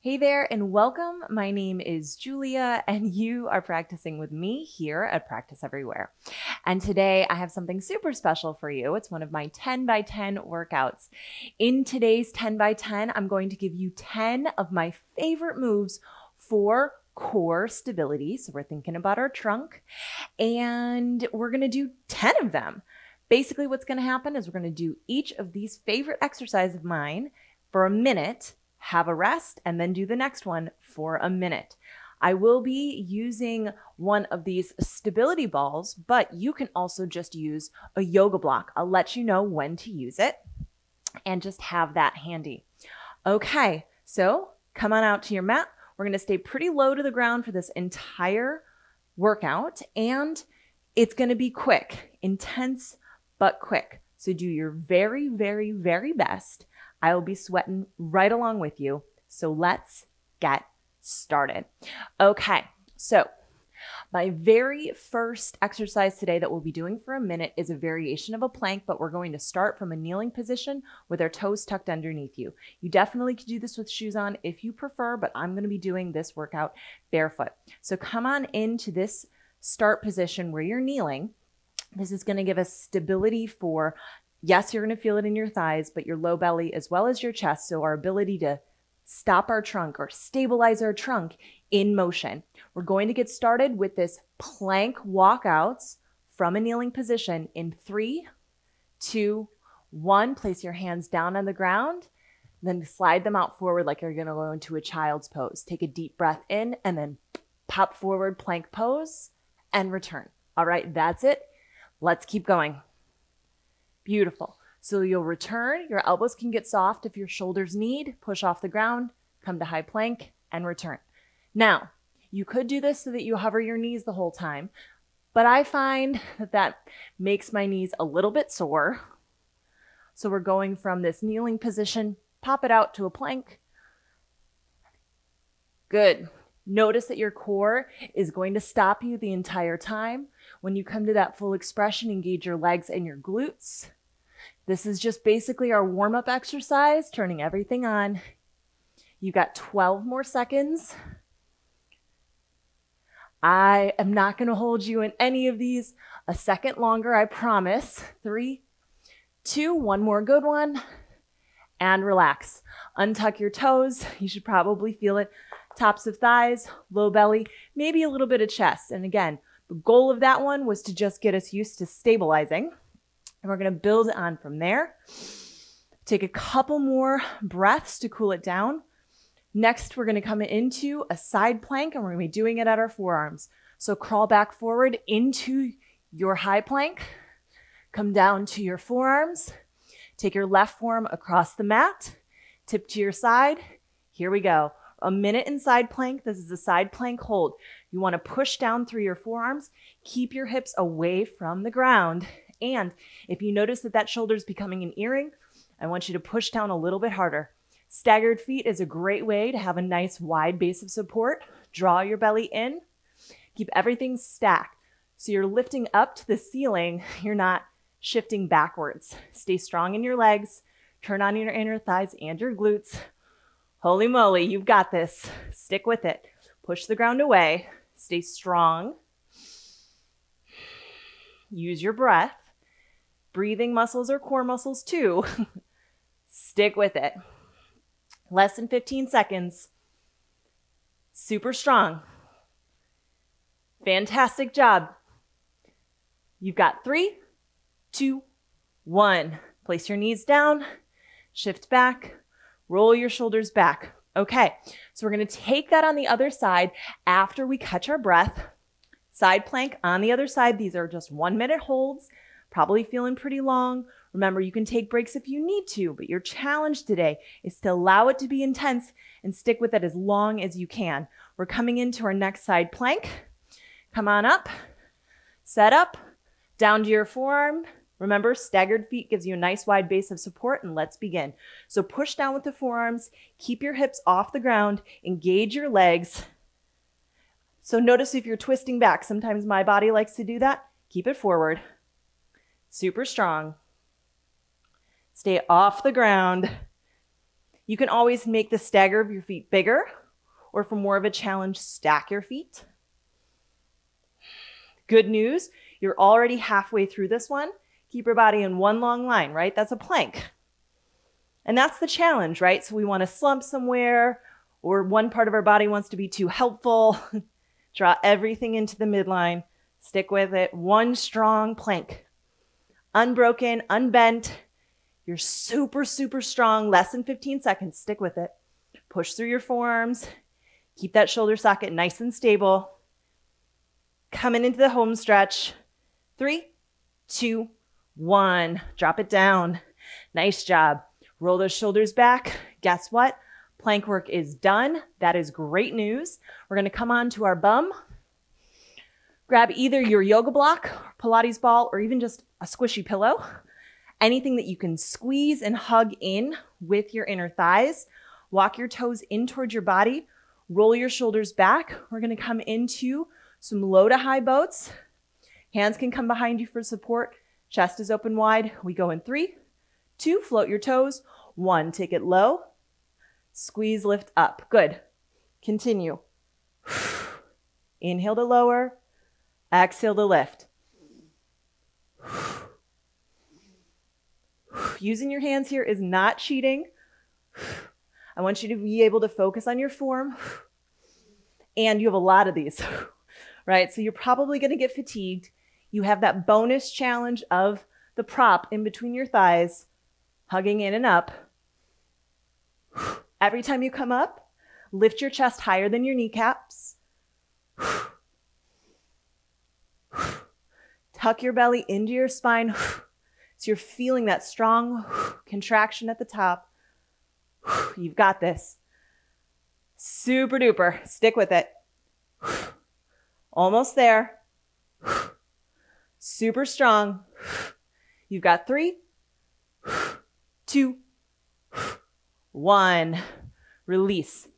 Hey there and welcome. My name is Julia and you are practicing with me here at Practice Everywhere. And today I have something super special for you. It's one of my 10 by 10 workouts. In today's 10 by 10, I'm going to give you 10 of my favorite moves for core stability. So we're thinking about our trunk and we're going to do 10 of them. Basically what's going to happen is we're going to do each of these favorite exercises of mine for a minute, have a rest, and then do the next one for a minute. I will be using one of these stability balls, but you can also just use a yoga block. I'll let you know when to use it and just have that handy. Okay, so come on out to your mat. We're going to stay pretty low to the ground for this entire workout, and it's going to be quick, intense, but quick. So do your very, very, very best. I will be sweating right along with you. So let's get started. Okay, so my very first exercise today that we'll be doing for a minute is a variation of a plank, but we're going to start from a kneeling position with our toes tucked underneath you. You definitely could do this with shoes on if you prefer, but I'm going to be doing this workout barefoot. So come on into this start position where you're kneeling. This is going to give us stability for, yes, you're going to feel it in your thighs, but your low belly as well as your chest. So our ability to stop our trunk or stabilize our trunk in motion. We're going to get started with this plank walkouts from a kneeling position in 3, 2, 1. Place your hands down on the ground, then slide them out forward like you're going to go into a child's pose. Take a deep breath in and then pop forward, plank pose, and return. All right, that's it. Let's keep going. Beautiful. So you'll return. Your elbows can get soft if your shoulders need. Push off the ground, come to high plank, and return. Now, you could do this so that you hover your knees the whole time, but I find that makes my knees a little bit sore. So we're going from this kneeling position, pop it out to a plank. Good. Notice that your core is going to stop you the entire time. When you come to that full expression, engage your legs and your glutes. This is just basically our warm-up exercise, turning everything on. You got 12 more seconds. I am not going to hold you in any of these a second longer, I promise. 3, 2, one more good one, and relax. Untuck your toes. You should probably feel it. Tops of thighs, low belly, maybe a little bit of chest. And again, the goal of that one was to just get us used to stabilizing. And we're going to build on from there. Take a couple more breaths to cool it down. Next, we're going to come into a side plank and we're going to be doing it at our forearms. So crawl back forward into your high plank. Come down to your forearms. Take your left forearm across the mat. Tip to your side. Here we go. A minute in side plank. This is a side plank hold. You want to push down through your forearms. Keep your hips away from the ground. And if you notice that that shoulder is becoming an earring, I want you to push down a little bit harder. Staggered feet is a great way to have a nice wide base of support. Draw your belly in. Keep everything stacked. So you're lifting up to the ceiling. You're not shifting backwards. Stay strong in your legs. Turn on your inner thighs and your glutes. Holy moly, you've got this. Stick with it. Push the ground away. Stay strong. Use your breath. Breathing muscles are core muscles too. Stick with it. Less than 15 seconds. Super strong. Fantastic job. You've got 3, 2, 1. Place your knees down. Shift back. Roll your shoulders back. Okay, so we're going to take that on the other side after we catch our breath. Side plank on the other side. These are just 1-minute holds. Probably feeling pretty long. Remember, you can take breaks if you need to, but your challenge today is to allow it to be intense and stick with it as long as you can. We're coming into our next side plank. Come on up, set up, down to your forearm. Remember, staggered feet gives you a nice wide base of support, and let's begin. So push down with the forearms, keep your hips off the ground, engage your legs. So notice if you're twisting back, sometimes my body likes to do that. Keep it forward. Super strong. Stay off the ground. You can always make the stagger of your feet bigger, or for more of a challenge, stack your feet. Good news, you're already halfway through this one. Keep your body in one long line, right? That's a plank. And that's the challenge, right? So we want to slump somewhere, or one part of our body wants to be too helpful. Draw everything into the midline. Stick with it. One strong plank. Unbroken, unbent. You're super, super strong. Less than 15 seconds. Stick with it. Push through your forearms. Keep that shoulder socket nice and stable. Coming into the home stretch. 3, 2, 1. Drop it down. Nice job. Roll those shoulders back. Guess what? Plank work is done. That is great news. We're going to come on to our bum. Grab either your yoga block, Pilates ball, or even just a squishy pillow. Anything that you can squeeze and hug in with your inner thighs. Walk your toes in towards your body. Roll your shoulders back. We're going to come into some low to high boats. Hands can come behind you for support. Chest is open wide. We go in 3, 2, float your toes. 1, take it low. Squeeze, lift up. Good. Continue. Inhale to lower. Exhale to lift. Using your hands here is not cheating. I want you to be able to focus on your form. And you have a lot of these, right? So you're probably going to get fatigued. You have that bonus challenge of the prop in between your thighs, hugging in and up. Every time you come up, lift your chest higher than your kneecaps. Tuck your belly into your spine. So you're feeling that strong contraction at the top. You've got this. Super duper. Stick with it. Almost there. Super strong. You've got 3, 2, 1. Release.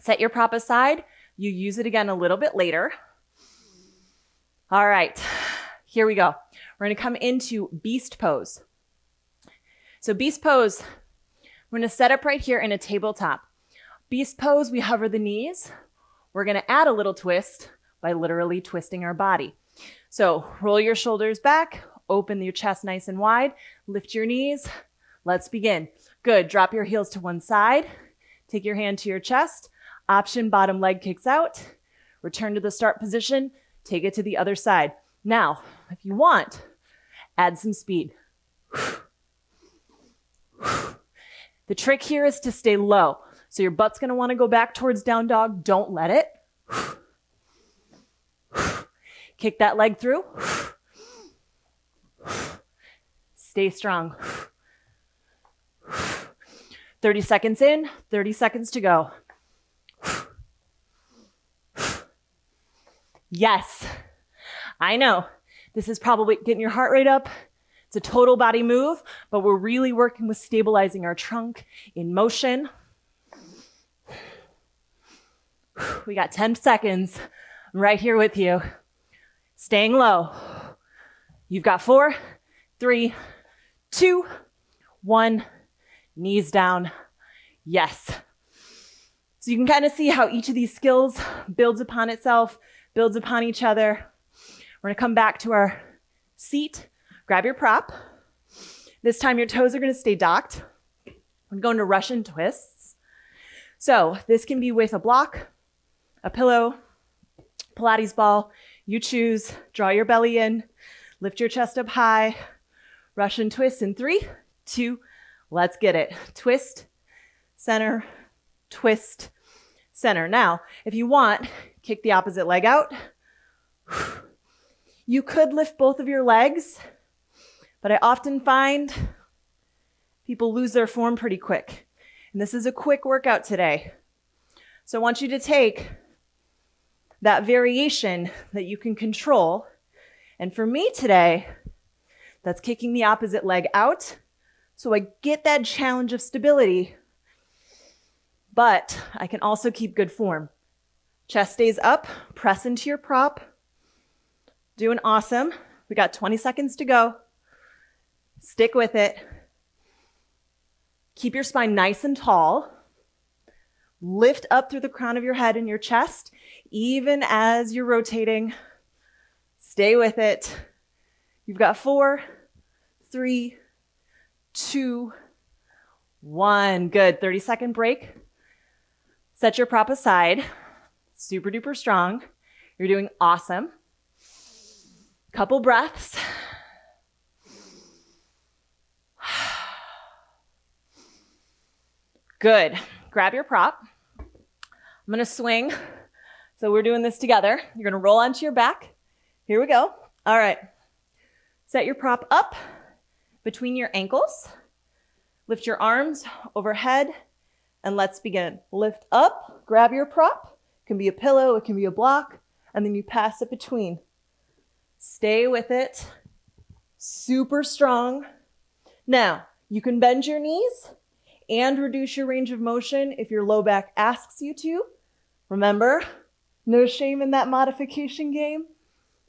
Set your prop aside. You use it again a little bit later. All right. Here we go. We're going to come into beast pose. So beast pose, we're going to set up right here in a tabletop. Beast pose, we hover the knees. We're going to add a little twist by literally twisting our body. So roll your shoulders back, open your chest nice and wide, lift your knees. Let's begin. Good. Drop your heels to one side. Take your hand to your chest. Option bottom leg kicks out. Return to the start position. Take it to the other side. Now, if you want, add some speed. The trick here is to stay low. So your butt's going to want to go back towards down dog. Don't let it. Kick that leg through. Stay strong. 30 seconds in, 30 seconds to go. Yes. I know this is probably getting your heart rate up. It's a total body move, but we're really working with stabilizing our trunk in motion. We got 10 seconds. I'm right here with you. Staying low. You've got 4, 3, 2, 1. Knees down. Yes. So you can kind of see how each of these skills builds upon itself, builds upon each other. We're going to come back to our seat. Grab your prop. This time your toes are going to stay docked. We're going to Russian twists. So this can be with a block, a pillow, Pilates ball. You choose. Draw your belly in. Lift your chest up high. Russian twist in 3, 2, let's get it. Twist, center, twist, center. Now, if you want, kick the opposite leg out. You could lift both of your legs, but I often find people lose their form pretty quick. And this is a quick workout today. So I want you to take that variation that you can control. And for me today, that's kicking the opposite leg out. So I get that challenge of stability, but I can also keep good form. Chest stays up, press into your prop. Doing awesome. We got 20 seconds to go. Stick with it. Keep your spine nice and tall. Lift up through the crown of your head and your chest, even as you're rotating. Stay with it. You've got 4, 3, 2, 1. Good. 30-second break. Set your prop aside. Super duper strong. You're doing awesome. Couple breaths. Good. Grab your prop. I'm going to swing. So we're doing this together. You're going to roll onto your back. Here we go. All right. Set your prop up between your ankles. Lift your arms overhead, and let's begin. Lift up, grab your prop. It can be a pillow, it can be a block, and then you pass it between. Stay with it. Super strong. Now, you can bend your knees and reduce your range of motion if your low back asks you to. Remember, no shame in that modification game.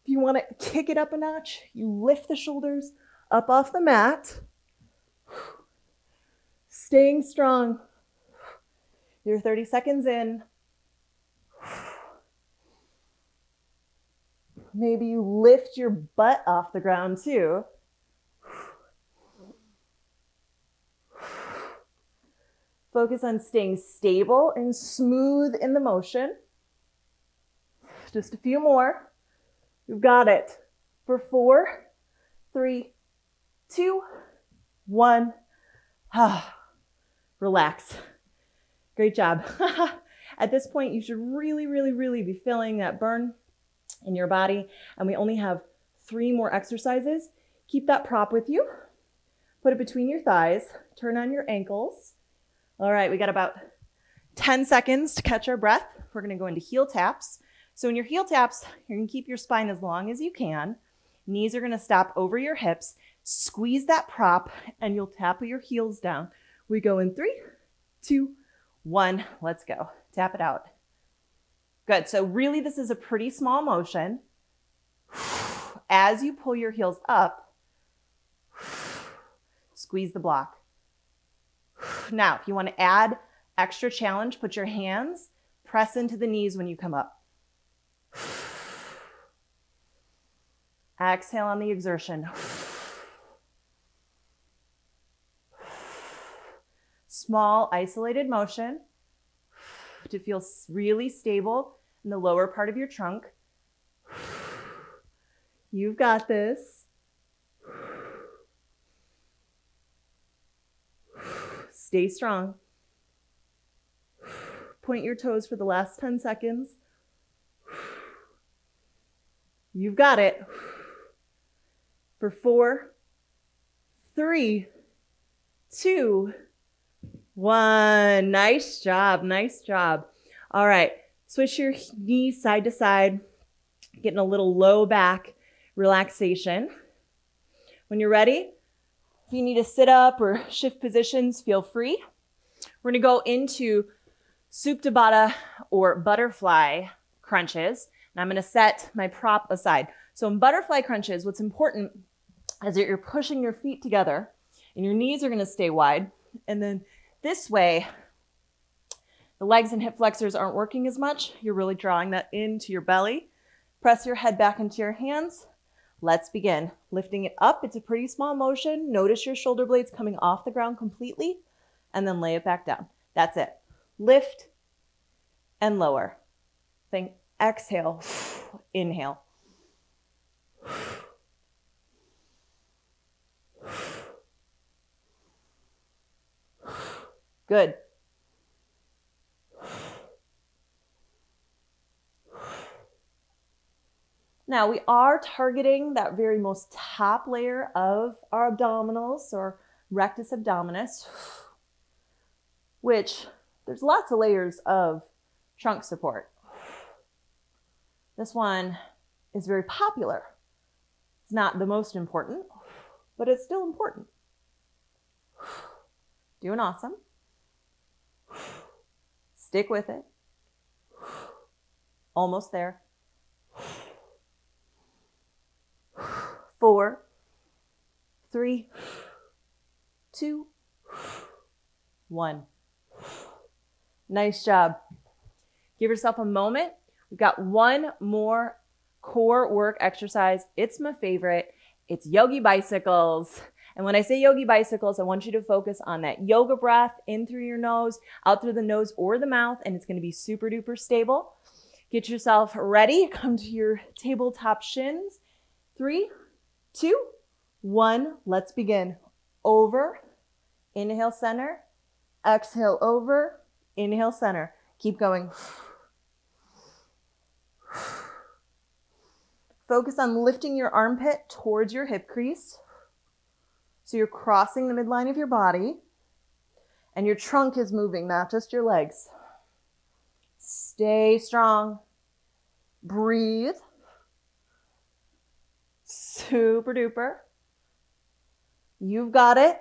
If you want to kick it up a notch, you lift the shoulders up off the mat. Staying strong. You're 30 seconds in. Maybe you lift your butt off the ground too. Focus on staying stable and smooth in the motion. Just a few more. You've got it. For 4, 3, 2, 1. Relax. Great job. At this point, you should really be feeling that burn in your body. And we only have 3 more exercises. Keep that prop with you. Put it between your thighs. Turn on your ankles. All right, we got about 10 seconds to catch our breath. We're going to go into heel taps. So in your heel taps, you're going to keep your spine as long as you can. Knees are going to stop over your hips. Squeeze that prop, and you'll tap your heels down. We go in 3, 2, 1. Let's go. Tap it out. Good. So really, this is a pretty small motion. As you pull your heels up, squeeze the block. Now, if you want to add extra challenge, put your hands, press into the knees when you come up. Exhale on the exertion. Small, isolated motion to feel really stable in the lower part of your trunk. You've got this. Stay strong. Point your toes for the last 10 seconds. You've got it. For 4, 3, 2, 1. Nice job. Nice job. All right. Switch your knees side to side. Getting a little low back relaxation. When you're ready, if you need to sit up or shift positions, feel free. We're going to go into Supta Baddha or butterfly crunches. And I'm going to set my prop aside. So in butterfly crunches, what's important is that you're pushing your feet together and your knees are going to stay wide. And then this way, the legs and hip flexors aren't working as much. You're really drawing that into your belly. Press your head back into your hands. Let's begin. Lifting it up. It's a pretty small motion. Notice your shoulder blades coming off the ground completely, and then lay it back down. That's it. Lift and lower. Then exhale. Inhale. Good. Now we are targeting that very most top layer of our abdominals or rectus abdominis, which there's lots of layers of trunk support. This one is very popular. It's not the most important, but it's still important. Doing awesome. Stick with it. Almost there. 4, 3, 2, 1. Nice job. Give yourself a moment. We've got one more core work exercise. It's my favorite. It's yogi bicycles. And when I say yogi bicycles, I want you to focus on that yoga breath in through your nose, out through the nose or the mouth, and it's going to be super duper stable. Get yourself ready. Come to your tabletop shins. 3, 2, 1. Let's begin. Over. Inhale, center. Exhale, over. Inhale, center. Keep going. Focus on lifting your armpit towards your hip crease. So you're crossing the midline of your body and your trunk is moving, not just your legs. Stay strong. Breathe. Super duper. You've got it.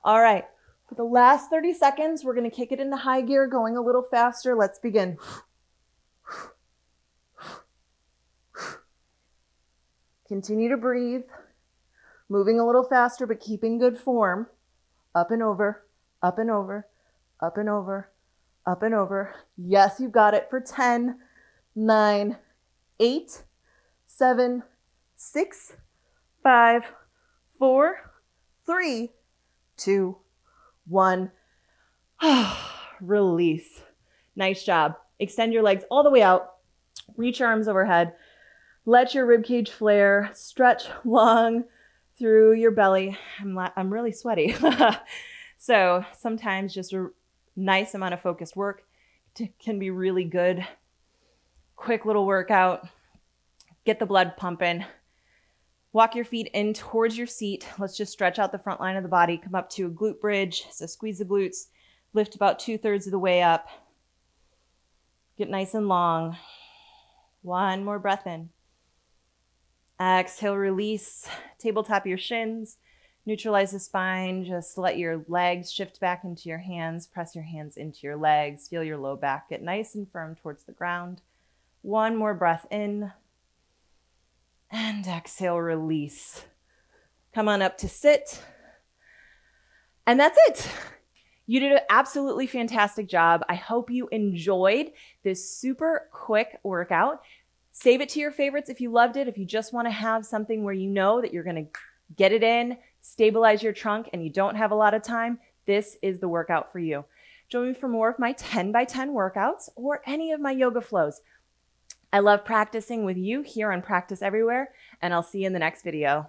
All right. For the last 30 seconds, we're going to kick it into high gear, going a little faster. Let's begin. Continue to breathe, moving a little faster, but keeping good form. Up and over, up and over, up and over, up and over. Yes, you've got it for 10, 9, 8, 7, 6, 5, 4, 3, 2, 1. Release. Nice job. Extend your legs all the way out. Reach your arms overhead. Let your ribcage flare. Stretch long through your belly. I'm really sweaty. So sometimes just a nice amount of focused work can be really good. Quick little workout. Get the blood pumping. Walk your feet in towards your seat. Let's just stretch out the front line of the body. Come up to a glute bridge. So squeeze the glutes. Lift about 2/3 of the way up. Get nice and long. One more breath in. Exhale, release. Tabletop your shins. Neutralize the spine. Just let your legs shift back into your hands. Press your hands into your legs. Feel your low back get nice and firm towards the ground. One more breath in. And exhale, release. Come on up to sit. And that's it. You did an absolutely fantastic job. I hope you enjoyed this super quick workout. Save it to your favorites if you loved it. If you just want to have something where you know that you're going to get it in, stabilize your trunk, and you don't have a lot of time, this is the workout for you. Join me for more of my 10 by 10 workouts or any of my yoga flows. I love practicing with you here on Practice Everywhere, and I'll see you in the next video.